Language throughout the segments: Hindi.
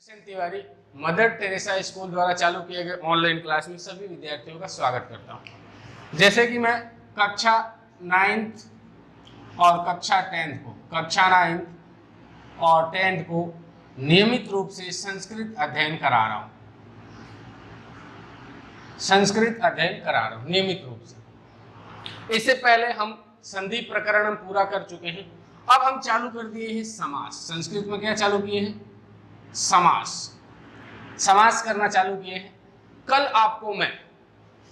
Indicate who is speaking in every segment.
Speaker 1: Kishan Tiwari mother Teresa school द्वारा चालू किए गए ऑनलाइन क्लास में सभी विद्यार्थियों का स्वागत करता हूं। जैसे कि मैं कक्षा 9th और कक्षा 10th को कक्षा 9th और 10th को नियमित रूप से संस्कृत अध्ययन करा रहा हूं। संस्कृत अध्ययन करा रहा हूं नियमित रूप से। इससे पहले हम संधि प्रकरण हम पूरा कर चुके हैं। अब हम चालू कर दिए हैं समास। संस्कृत में क्या चालू किए हैं? समास। समास करना चालू किए हैं। कल आपको मैं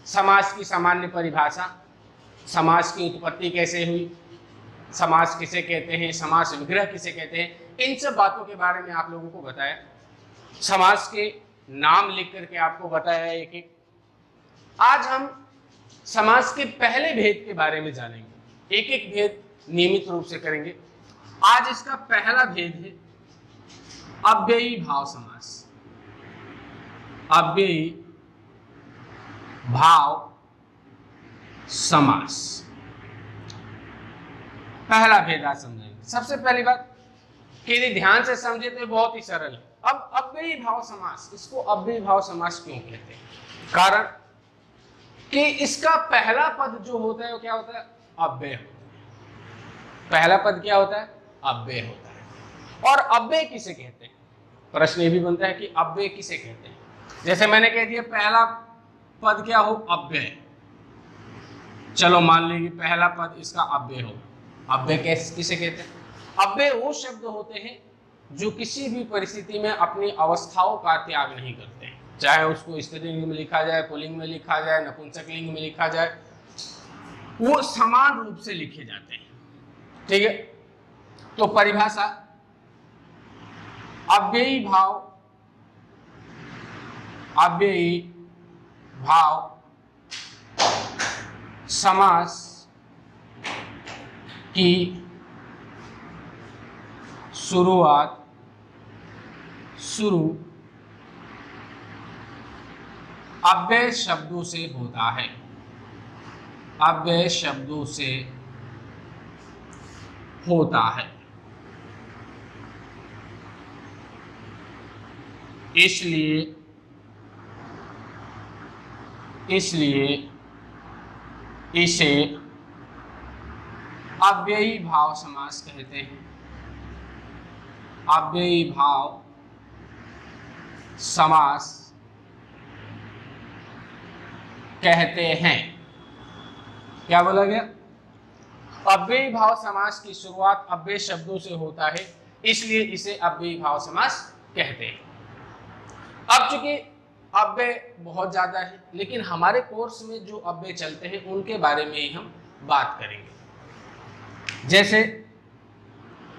Speaker 1: समास की सामान्य परिभाषा, समास की उत्पत्ति कैसे हुई, समास किसे कहते हैं, समास विग्रह किसे कहते हैं, इन सब बातों के बारे में आप लोगों को बताया। समास के नाम लिख करके आपको बताया एक एक। आज हम समास के पहले भेद के बारे में जानेंगे। एक एक भेद नियमित रूप से करेंगे। आज इसका पहला भेद है अव्ययी भाव समास। अव्ययी भाव समास पहला भेद आज समझेंगे। सबसे पहली बात कि यदि ध्यान से समझे तो बहुत ही सरल है। अब अव्ययी भाव समास, इसको अव्ययी भाव समास क्यों कहते हैं? कारण कि इसका पहला पद जो होता है वो क्या होता है? अव्यय होता है। पहला पद क्या होता है? अव्यय होता है। और अव्यय किसे कहते हैं? प्रश्न ये भी बनता है कि अव्यय किसे कहते हैं। जैसे मैंने कह दिया पहला पद क्या हो? अव्यय। चलो मान लीजिए पहला पद इसका अव्यय हो। अव्यय किसे कहते हैं? अव्यय वो शब्द होते हैं जो किसी भी परिस्थिति में अपनी अवस्थाओं का त्याग नहीं करते हैं। चाहे उसको स्त्रीलिंग में लिखा जाए, पुल्लिंग में लिखा जाए, नपुंसकलिंग में लिखा जाए, वो समान रूप से लिखे जाते हैं। ठीक है, तो परिभाषा अव्ययी भाव, अव्ययी भाव समास की शुरुआत शुरू अव्यय शब्दों से होता है। अव्यय शब्दों से होता है। इसलिए इसे अव्ययी भाव समास कहते हैं। अव्ययी भाव समास कहते हैं। क्या बोला गया? अव्ययी भाव समास की शुरुआत अव्यय शब्दों से होता है, इसलिए इसे अव्ययी भाव समास कहते हैं। अब चूंकि अव्यय बहुत ज्यादा है, लेकिन हमारे कोर्स में जो अव्यय चलते हैं उनके बारे में ही हम बात करेंगे। जैसे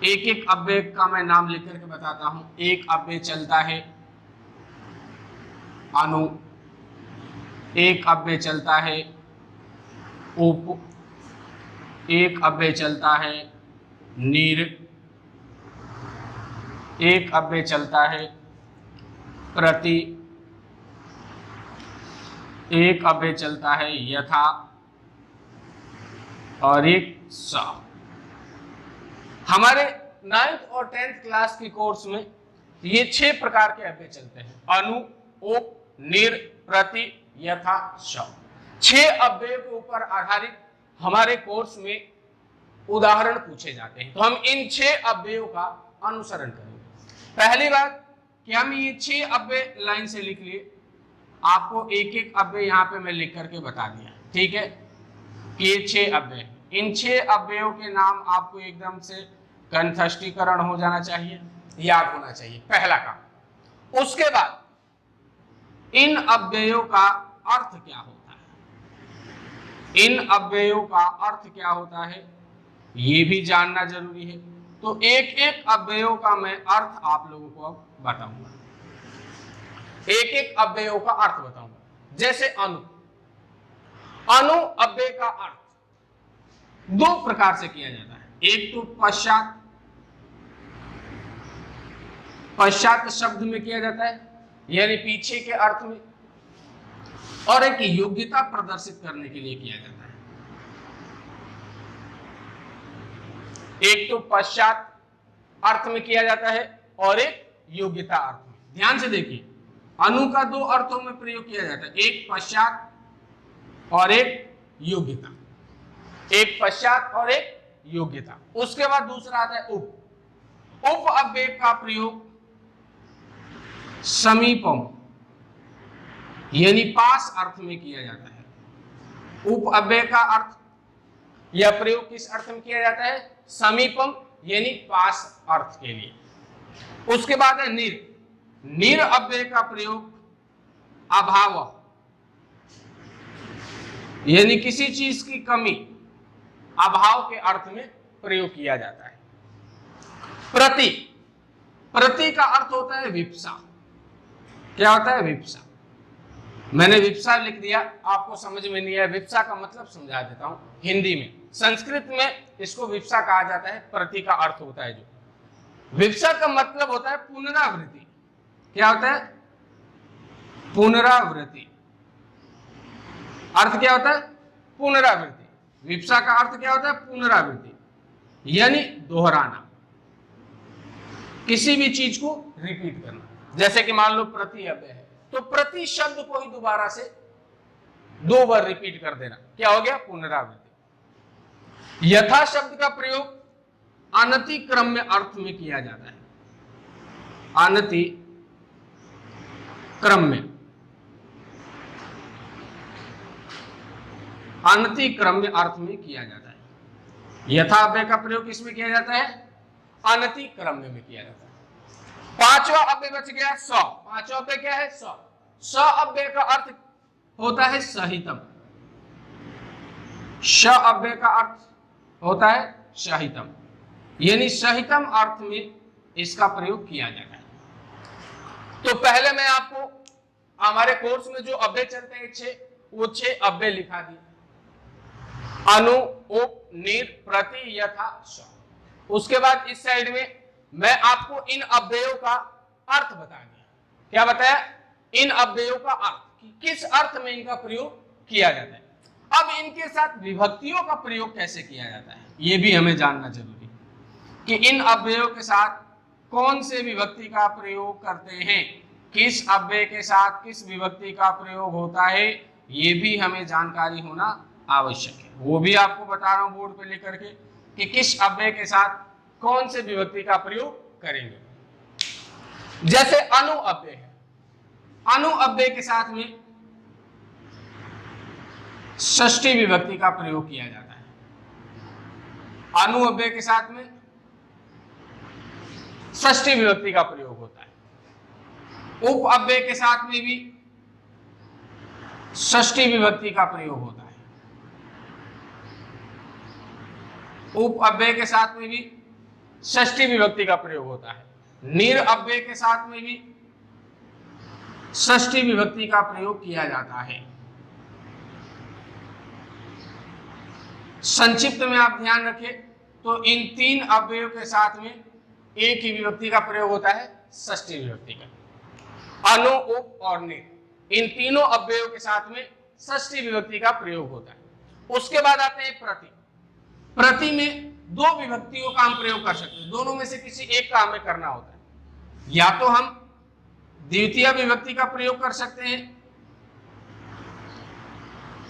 Speaker 1: एक एक अव्यय का मैं नाम लिख करके बताता हूं। एक अव्यय चलता है अनु, एक अव्यय चलता है उप, एक अव्यय चलता है नीर, एक अव्यय चलता है प्रति, एक अव्यय चलता है यथा और एक स। हमारे 9th और 10th क्लास की कोर्स में ये 6 प्रकार के अव्यय चलते हैं। अनु, उप, निर, प्रति, यथा, स। 6 अव्ययों के ऊपर आधारित हमारे कोर्स में उदाहरण पूछे जाते हैं। तो हम इन 6 अव्ययों का अनुसरण करेंगे। पहली बात कि हम ये 6 अव्यय लाइन से लिख लिए। आपको एक एक अव्यय यहाँ पे मैं लिख करके बता दिया। ठीक है, कि ये 6 अव्यय, इन 6 अव्ययों के नाम आपको एकदम से कंठस्थीकरण हो जाना चाहिए, याद होना चाहिए, पहला काम। उसके बाद इन अव्ययों का अर्थ क्या होता है, इन अव्ययों का अर्थ क्या होता है ये भी जानना जरूरी है। तो एक एक अव्ययों का मैं अर्थ आप लोगों को अब बताऊंगा। एक एक अव्ययों का अर्थ बताऊंगा। जैसे अनु, अनु अव्यय का अर्थ 2 प्रकार से किया जाता है। एक तो पश्चात, पश्चात शब्द में किया जाता है यानी पीछे के अर्थ में, और एक योग्यता प्रदर्शित करने के लिए किया जाता है। एक तो पश्चात अर्थ में किया जाता है और एक योग्यता अर्थ में। ध्यान से देखिए, अनु का दो अर्थों में प्रयोग किया जाता है, एक पश्चात और एक योग्यता, एक पश्चात और एक योग्यता। उसके बाद दूसरा आता है उप। उप अव्यय का प्रयोग समीपम यानी पास अर्थ में किया जाता है। उप अव्यय का अर्थ यह प्रयोग किस अर्थ में किया जाता है? समीपम यानी पास अर्थ के लिए। उसके बाद है निर। निर अव्यय का प्रयोग अभाव यानी किसी चीज की कमी, अभाव के अर्थ में प्रयोग किया जाता है। प्रति। प्रति का अर्थ होता है विप्सा। क्या होता है? विप्सा। मैंने विप्सा लिख दिया, आपको समझ में नहीं आया, विप्सा का मतलब समझा देता हूं हिंदी में। संस्कृत में इसको विप्सा कहा जाता है। प्रति का अर्थ होता है जो विप्सा का मतलब होता है पुनरावृत्ति। क्या होता है? पुनरावृत्ति। अर्थ क्या होता है? पुनरावृत्ति। विप्सा का अर्थ क्या होता है? पुनरावृत्ति यानी दोहराना, किसी भी चीज को रिपीट करना। जैसे कि मान लो प्रति अव्यय है, तो प्रति शब्द को ही दोबारा से दो बार रिपीट कर देना, क्या हो गया? पुनरावृत्ति। यथा शब्द का प्रयोग अनति क्रम्य अर्थ में किया जाता है। अनति क्रम्य, अनति क्रम्य अर्थ में किया जाता है। यथा अव्यय का प्रयोग किसमें किया जाता है? अनति क्रम्य में किया जाता है। पांचवा अव्यय बच गया स। पांचवा अव्यय क्या है? स। स अव्यय का अर्थ होता है सहितम। श अव्यय का अर्थ होता है सहितम यानी सहितम अर्थ में इसका प्रयोग किया जाता है। तो पहले मैं आपको हमारे कोर्स में जो अव्यय चलते हैं 6, वो 6 अव्यय लिखा दिए, अनु, उप, निर, प्रति, यथा, स। उसके बाद इस साइड में मैं आपको इन अव्ययों का अर्थ बता दिया। क्या बताया? इन अव्ययों का अर्थ, कि किस अर्थ में इनका प्रयोग किया जाता है। अब इनके साथ विभक्तियों का प्रयोग कैसे किया जाता है, यह भी हमें जानना जरूरी है, कि इन अव्ययों के साथ कौन से विभक्ति का प्रयोग करते हैं, किस अव्यय के साथ किस विभक्ति का प्रयोग होता है, ये भी हमें जानकारी होना आवश्यक है। वो भी आपको बता रहा हूं बोर्ड पे लेकर के, कि किस अव्यय के साथ कौन से विभक्ति का प्रयोग करेंगे। जैसे अनु अव्यय है, अनु अव्यय के साथ में षष्ठी विभक्ति का प्रयोग किया जाता है। अनु अव्यय के साथ में षष्ठी विभक्ति का प्रयोग होता है। उप अव्यय के साथ में भी षष्ठी विभक्ति का प्रयोग होता है। उप अव्यय के साथ में भी षष्ठी विभक्ति का प्रयोग होता है। निर अव्यय के साथ में भी षष्ठी विभक्ति का प्रयोग किया जाता है। संक्षिप्त में आप ध्यान रखें तो इन 3 अव्ययों के साथ में एक ही विभक्ति का प्रयोग होता है, षष्ठी विभक्ति का। अनु, उप और निर, इन तीनों अव्ययों के साथ में षष्ठी विभक्ति का प्रयोग होता है। उसके बाद आते हैं प्रति। प्रति में 2 विभक्तियों का हम प्रयोग कर सकते हैं, दोनों में से किसी एक का हमें करना होता है। या तो हम द्वितीय विभक्ति का प्रयोग कर सकते हैं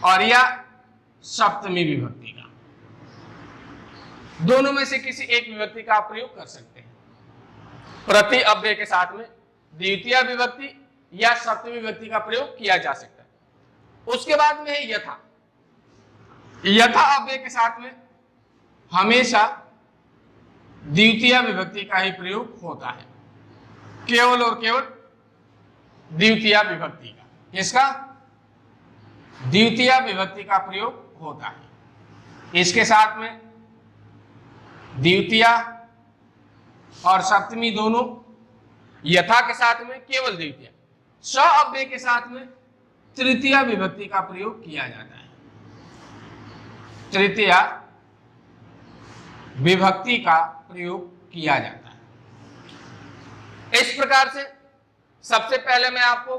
Speaker 1: और या सप्तमी विभक्ति का, दोनों में से किसी एक विभक्ति का प्रयोग कर सकते हैं। प्रति अव्यय के साथ में द्वितीय विभक्ति या सप्तमी विभक्ति का प्रयोग किया जा सकता है। उसके बाद में है यथा। यथा अव्यय के साथ में हमेशा द्वितीय विभक्ति का ही प्रयोग होता है, केवल और केवल द्वितीय विभक्ति का। किसका? द्वितीय विभक्ति का प्रयोग होता है। इसके साथ में द्वितीय और सप्तमी दोनों, यथा के साथ में केवल द्वितीय, स अव्यय के साथ में तृतीय विभक्ति का प्रयोग किया जाता है। तृतीय विभक्ति का प्रयोग किया जाता है। इस प्रकार से सबसे पहले मैं आपको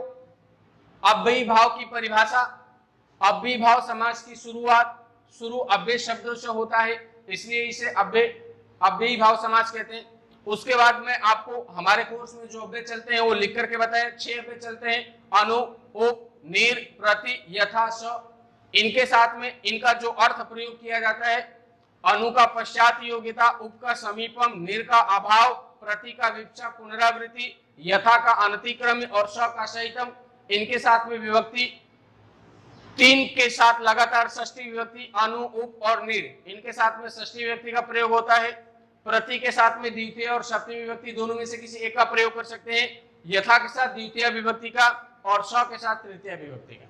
Speaker 1: अव्ययी भाव की परिभाषा, अव्ययी भाव समास की शुरू अव्यय शब्दों से होता है, इसलिए इसे अव्ययी भाव समास कहते हैं। उसके बाद में आपको हमारे कोर्स में जो अव्यय चलते हैं वो लिख करके बताए। 6 अव्यय चलते हैं, अनु, उप, निर, प्रति, यथा, स। इनके साथ में इनका जो अर्थ प्रयोग किया जाता है, अनु का पश्चात योग्यता, उप का समीपम, निर का अभाव, प्रति का विवक्षा पुनरावृत्ति, यथा का अनतिक्रम और स का सहितम। इनके साथ में विभक्ति 3 के साथ लगातार षष्ठी विभक्ति, अनु, उप और निर, इनके साथ में षष्ठी विभक्ति का प्रयोग होता है। प्रति के साथ में द्वितीय और सप्तमी विभक्ति दोनों में से किसी एक का प्रयोग कर सकते हैं, यथा के साथ द्वितीय विभक्ति का और स के साथ तृतीय विभक्ति का।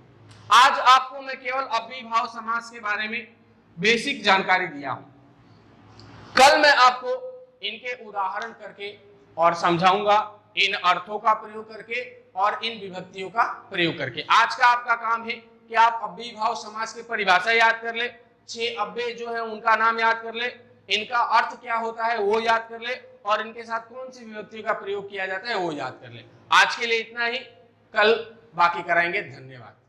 Speaker 1: आज आपको मैं केवल अव्ययीभाव समास के बारे में बेसिक जानकारी दिया हूं। कल मैं आपको इनके उदाहरण करके और समझाऊंगा, इन अर्थों का प्रयोग करके और इन विभक्तियों का प्रयोग करके। आज का आपका काम है कि आप अव्ययीभाव समास की परिभाषा याद कर ले, 6 अव्यय जो है उनका नाम याद कर ले, इनका अर्थ क्या होता है वो याद कर ले, और इनके साथ कौन सी विभक्तियों का प्रयोग किया जाता है वो याद कर ले। आज के लिए इतना ही, कल बाकी कराएंगे। धन्यवाद।